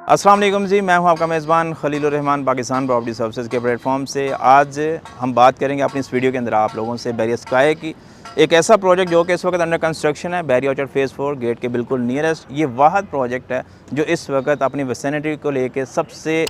अस्सलाम वालेकुम जी, मैं हूं आपका मेज़बान खलीलुर रहमान पाकिस्तान प्रॉपर्टी सर्विसेज के प्लेटफॉर्म से। आज हम बात करेंगे अपनी इस वीडियो के अंदर आप लोगों से बैरियर स्काई की एक ऐसा प्रोजेक्ट जो कि इस वक्त अंडर कंस्ट्रक्शन है। बैरियर ऑर्चर्ड फेज़ 4 गेट के बिल्कुल नियरेस्ट ये वाहद प्रोजेक्ट है जो इस वक्त अपनी विसिनिटी को लेके सबसे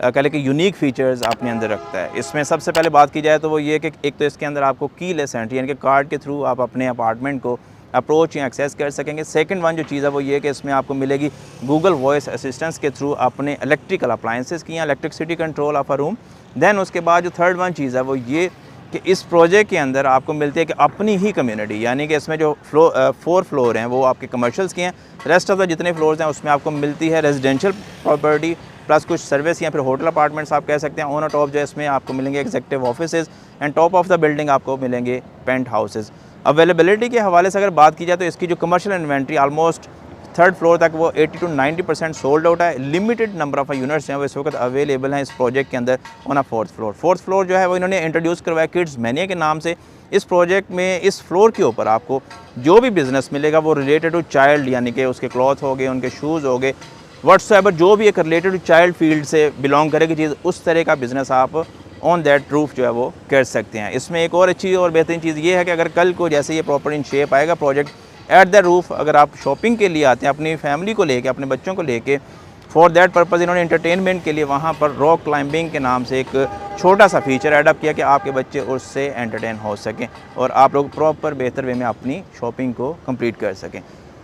कह लें कि यूनिक फ़ीचर्स अपने अंदर रखता है। इसमें सबसे पहले बात की जाए तो वो ये कि एक तो इसके अंदर आपको कीलेस एंट्री यानी कि कार्ड के थ्रू आप अपने अपार्टमेंट को अप्रोच या एक्सेस कर सकेंगे। सेकंड वन जो चीज़ है वो ये कि इसमें आपको मिलेगी गूगल वॉइस असिस्टेंस के थ्रू अपने इलेक्ट्रिकल अप्लाइंसेस की या electricity control of a room. Then उसके बाद जो थर्ड वन चीज़ है वो ये कि इस प्रोजेक्ट के अंदर आपको मिलती है कि अपनी ही कम्युनिटी यानी कि इसमें जो 4 फ्लोर हैं वो आपके कमर्शियल्स के हैं। रेस्ट ऑफ द जितने फ्लोर्स हैं उसमें आपको मिलती है रेजिडेंशियल प्रॉपर्टी प्लस कुछ सर्विस या फिर होटल अपार्टमेंट्स आप कह सकते हैं। ऑन टॉप जो इसमें आपको मिलेंगे executive offices and top of the building आपको मिलेंगे पेंट हाउसेज। अवेलेबिलिटी के हवाले से अगर बात की जाए तो इसकी जो commercial inventory almost third floor तक वो 80 to 90% सोल्ड आउट है। लिमिटेड नंबर ऑफ यूनिट्स हैं वो इस वक्त अवेलेबल हैं इस प्रोजेक्ट के अंदर ऑन अ फोर्थ फ्लोर जो है वो इन्होंने इंट्रोड्यूस करवाया किड्स मैनिया के नाम से। इस प्रोजेक्ट में इस फ्लोर के ऊपर आपको जो भी बिज़नेस मिलेगा वो रिलेटेड टू चाइल्ड यानी कि उसके क्लॉथ हो गए, उनके शूज़ हो गए, व्हाट्सएवर जो भी एक रिलेटेड टू चाइल्ड फील्ड से बिलोंग करेगी चीज़, उस तरह का बिज़नेस आप ऑन दैट रूफ जो है वो कर सकते हैं। इसमें एक और अच्छी और बेहतरीन चीज़ ये है कि अगर कल को जैसे ये प्रॉपर इन शेप आएगा प्रोजेक्ट एट द रूफ, अगर आप शॉपिंग के लिए आते हैं अपनी फैमिली को लेके, अपने बच्चों को लेके, फॉर दैट पर्पज़ इन्होंने एंटरटेनमेंट के लिए वहाँ पर रॉक क्लाइंबिंग के नाम से एक छोटा सा फीचर एडअप किया कि आपके बच्चे उससे एंटरटेन हो सकें और आप लोग प्रॉपर बेहतर वे में अपनी शॉपिंग को कंप्लीट कर सकें।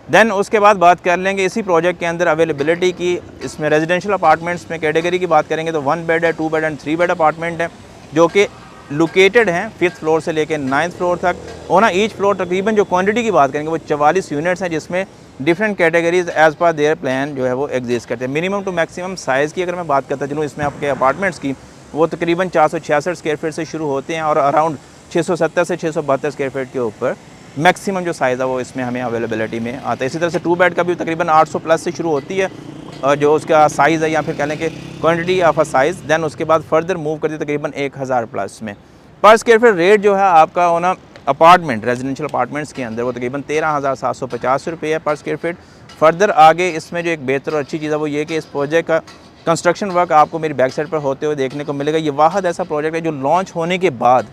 देन उसके बाद बात कर लेंगे इसी प्रोजेक्ट के अंदर अवेलेबिलिटी की। इसमें रेजिडेंशियल अपार्टमेंट्स में कैटेगरी की बात करेंगे तो 1 बेड है, 2 बेड एंड 3 बेड अपार्टमेंट है जो कि लोकेटेड हैं 5th फ्लोर से लेकर 9th फ्लोर तक। ऑन ईच फ्लोर तकरीबन जो क्वांटिटी की बात करेंगे वो 44 यूनिट्स हैं जिसमें different categories as per their plan जो है वो एग्जिस्ट करते हैं। मिनिमम टू मैक्सिमम साइज़ की अगर मैं बात करता चलूँ इसमें आपके अपार्टमेंट्स की वो तकरीबन 466 स्क्वायर फीट से शुरू होते हैं और अराउंड 670 से 672 स्क्वायर फीट के ऊपर मैक्सिमम जो साइज़ है वो इसमें हमें अवेलेबिलिटी में आता है। इसी तरह से 2 बेड का भी तकरीबन 800 प्लस से शुरू होती है और जो उसका साइज़ है या फिर कह लें कि quantity of a size. Then उसके बाद फर्दर मूव करती है तकरीबन 1000 प्लस में। पर स्क्वायर फीट रेट जो है आपका ऑन अपार्टमेंट रेजिडेंशियल अपार्टमेंट्स के अंदर वो तकरीबन 13,750 रुपये है पर स्क्वायर फीट। फर्दर आगे इसमें जो एक बेहतर और अच्छी चीज़ है वो ये कि इस प्रोजेक्ट का कंस्ट्रक्शन वर्क आपको मेरी बैक साइड पर होते हुए देखने को मिलेगा। ये वाहद ऐसा प्रोजेक्ट है जो लॉन्च होने के बाद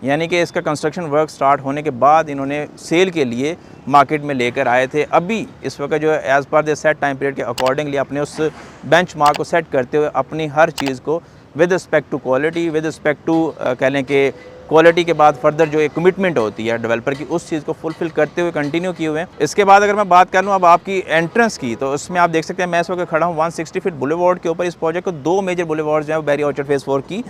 यानी कि इसका कंस्ट्रक्शन वर्क स्टार्ट होने के बाद इन्होंने सेल के लिए मार्केट में लेकर आए थे। अभी इस वक्त जो है as per the set time period के अकॉर्डिंगली अपने उस बेंचमार्क को सेट करते हुए अपनी हर चीज़ को with respect to quality, with respect to कह लें कि क्वालिटी के बाद फर्दर जो एक कमिटमेंट होती है डेवलपर की उस चीज़ को फुलफिल करते हुए कंटिन्यू किए हुए हैं। इसके बाद अगर मैं बात कर लूँ अब आपकी एंट्रेंस की तो उसमें आप देख सकते हैं मैं इस वक्त खड़ा हूँ 160 फीट बुलेवार्ड के ऊपर। इस प्रोजेक्ट को 2 मेजर बुलेवार्ड्स जो है बैरियर ऑर्चर्ड फेज़ 4 की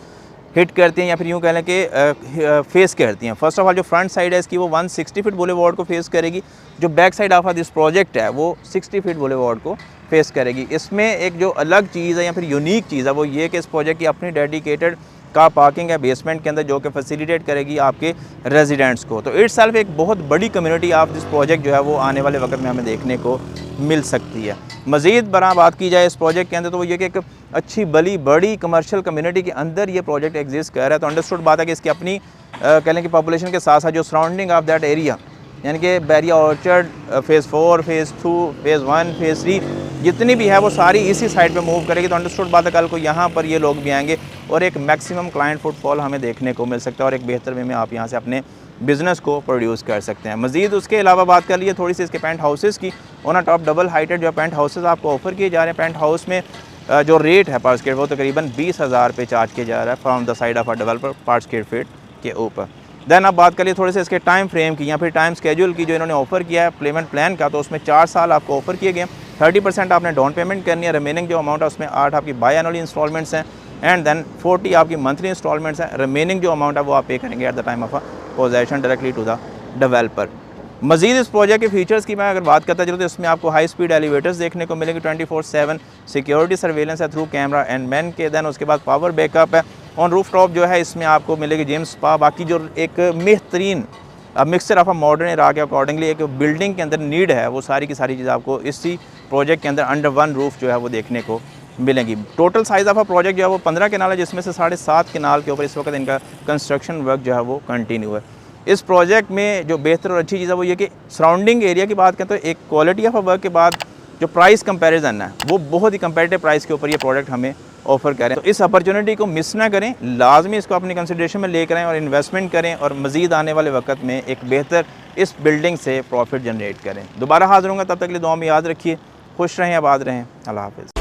हिट करती हैं या फिर यूँ कह लें कि फेस करती हैं। फर्स्ट ऑफ ऑल जो फ्रंट साइड है इसकी वो 160 फीट बुलेवार्ड को फेस करेगी। जो back side of this project है वो 60 फीट बुलेवार्ड को फेस करेगी। इसमें एक जो अलग चीज़ है या फिर यूनिक चीज़ है वो ये कि इस प्रोजेक्ट की अपनी डेडिकेटेड कार पार्किंग है बेसमेंट के अंदर जो कि फैसिलिटेट करेगी आपके रेजिडेंट्स को। तो इट्स सेल्फ एक बहुत बड़ी कम्युनिटी ऑफ दिस प्रोजेक्ट जो है वो आने वाले वक्त में हमें देखने को मिल सकती है। मज़ीद बरा बात की जाए इस प्रोजेक्ट के अंदर तो वो ये कि एक अच्छी बड़ी कमर्शियल कम्युनिटी के अंदर ये प्रोजेक्ट एग्जिस्ट कर रहा है। तो अंडरस्टूड बात है कि इसकी अपनी कह लें कि पॉपुलेशन के साथ साथ जो सराउंडिंग ऑफ दैट एरिया यानी कि barrier orchard phase 4, phase 2, phase 1, phase 3 जितनी भी है वो सारी इसी साइड पे मूव करेगी। तो अंडरस्टूड बात है कल को यहाँ पर ये लोग भी आएंगे और एक मैक्सिमम क्लाइंट फुटफॉल हमें देखने को मिल सकता है और एक बेहतर वे में आप यहाँ से अपने बिज़नेस को प्रोड्यूस कर सकते हैं। मज़ीद उसके अलावा बात कर लिए थोड़ी सी इसके पेंट हाउसेज़ की। ऑन टॉप डबल हाइटेड जो पेंट हाउसेज़ आपको ऑफर किए जा रहे हैं। पेंट हाउस में जो रेट है पर स्क्वायर वो तकरीबन 20,000 पे चार्ज किया जा रहा है from the side of a developer पर स्क्वायर फीट के ऊपर। देन अब बात करिए थोड़े से इसके टाइम फ्रेम की या फिर टाइम स्केड्यूल की जो इन्होंने ऑफर किया है पेमेंट प्लान का। तो उसमें 4 साल आपको ऑफर किए गए। 30% आपने डाउन पेमेंट करनी है। रिमेनिंग जो अमाउंट है उसमें 8 आपकी बाई एनुअली इंस्टॉलमेंट्स हैं एंड देन 40 आपकी मंथली इंस्टॉलमेंट्स हैं। रिमेनिंग जो अमाउंट है वो आप पे करेंगे at the time of a possession directly to the developer. मज़ीद इस प्रोजेक्ट के फीचर्स की मैं अगर बात करता चलूँ तो इसमें आपको हाई स्पीड एलिवेटर्स देखने को मिलेंगे। 24/7 सिक्योरिटी सर्वेलेंस है थ्रू कैमरा एंड मैन के। देन उसके बाद पावर बैकअप है। ऑन रूफ टॉप जो है इसमें आपको मिलेगी जिम स्पा। बाकी जो एक बेहतरीन mixture of a modern era के अकॉर्डिंगली एक बिल्डिंग के अंदर नीड है वो सारी की सारी चीज़ आपको इसी प्रोजेक्ट के अंदर अंडर वन रूफ जो है वो देखने को मिलेंगी। Total size of a project जो है वो 15 केनाल है जिसमें से 7.5 केनाल के ऊपर इस वक्त इनका कंस्ट्रक्शन वर्क जो है वो कंटिन्यू है। इस प्रोजेक्ट में जो बेहतर और अच्छी चीज़ है वो ये कि सराउंडिंग एरिया की बात करें तो एक क्वालिटी ऑफ वर्क के बाद जो प्राइस कंपैरिजन है वो बहुत ही कंपेरेटिव प्राइस के ऊपर ये प्रोडक्ट हमें ऑफ़र करें। तो इस अपॉर्चुनिटी को मिस ना करें, लाजमी इसको अपनी कंसिडरेशन में लेकर आएँ और इन्वेस्टमेंट करें और मज़ीद आने वाले वक्त में एक बेहतर इस बिल्डिंग से प्रॉफिट जनरेट करें। दोबारा हाज़िर होंगे, तब तक के लिए दुआ में याद रखिए। खुश रहें, आबाद रहें। अल्लाह हाफ़िज़।